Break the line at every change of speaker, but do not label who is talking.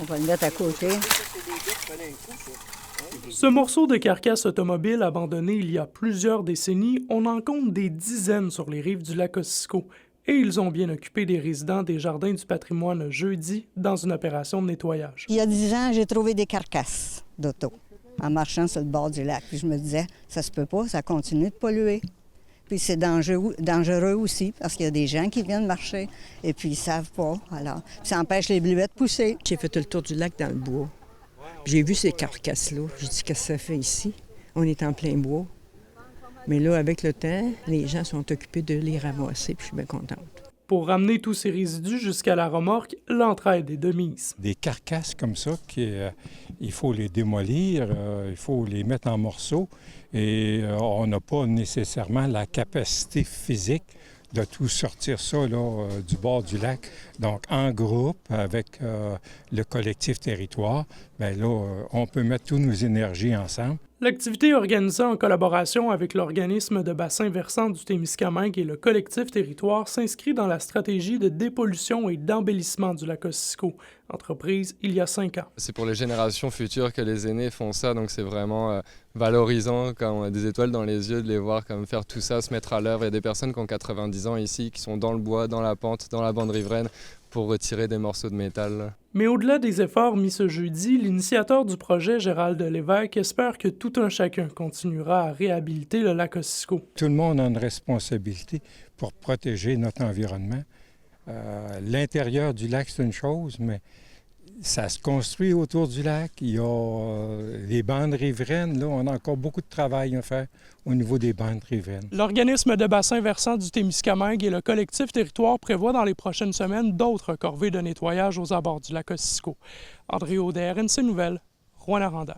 On va le mettre à côté.
Ce morceau de carcasse automobile abandonné il y a plusieurs décennies, on en compte des dizaines sur les rives du lac Ossisco. Et ils ont bien occupé des résidents des Jardins du patrimoine jeudi dans une opération de nettoyage.
Il y a 10 ans, j'ai trouvé des carcasses d'auto en marchant sur le bord du lac. Puis je me disais, ça se peut pas, ça continue de polluer. Puis c'est dangereux aussi parce qu'il y a des gens qui viennent marcher et puis ils savent pas. Alors, ça empêche les bleuets de pousser.
J'ai fait le tour du lac dans le bois. J'ai vu ces carcasses-là. J'ai dit, qu'est-ce que ça fait ici? On est en plein bois. Mais là, avec le temps, les gens sont occupés de les ramasser, puis je suis bien contente.
Pour ramener tous ces résidus jusqu'à la remorque, l'entraide est de mise.
Des carcasses comme ça, il faut les démolir, il faut les mettre en morceaux et on n'a pas nécessairement la capacité physique de tout sortir ça là, du bord du lac. Donc, en groupe, avec le collectif territoire, bien là, on peut mettre toutes nos énergies ensemble.
L'activité organisée en collaboration avec l'organisme de bassin versant du Témiscamingue et le collectif territoire s'inscrit dans la stratégie de dépollution et d'embellissement du lac Ossisco, entreprise il y a 5 ans.
C'est pour les générations futures que les aînés font ça, donc c'est vraiment valorisant quand on a des étoiles dans les yeux de les voir comme faire tout ça, se mettre à l'œuvre. Il y a des personnes qui ont 90 ans ici, qui sont dans le bois, dans la pente, dans la bande riveraine, pour retirer des morceaux de métal.
Mais au-delà des efforts mis ce jeudi, l'initiateur du projet, Gérald Lévesque, espère que tout un chacun continuera à réhabiliter le lac Ossisco.
Tout le monde a une responsabilité pour protéger notre environnement. L'intérieur du lac, c'est une chose, mais ça se construit autour du lac. Il y a les bandes riveraines. Là, on a encore beaucoup de travail à faire au niveau des bandes riveraines.
L'organisme de bassin versant du Témiscamingue et le collectif territoire prévoient dans les prochaines semaines d'autres corvées de nettoyage aux abords du lac Ossisco. André Audet, RNC Nouvelles, Rouyn-Noranda.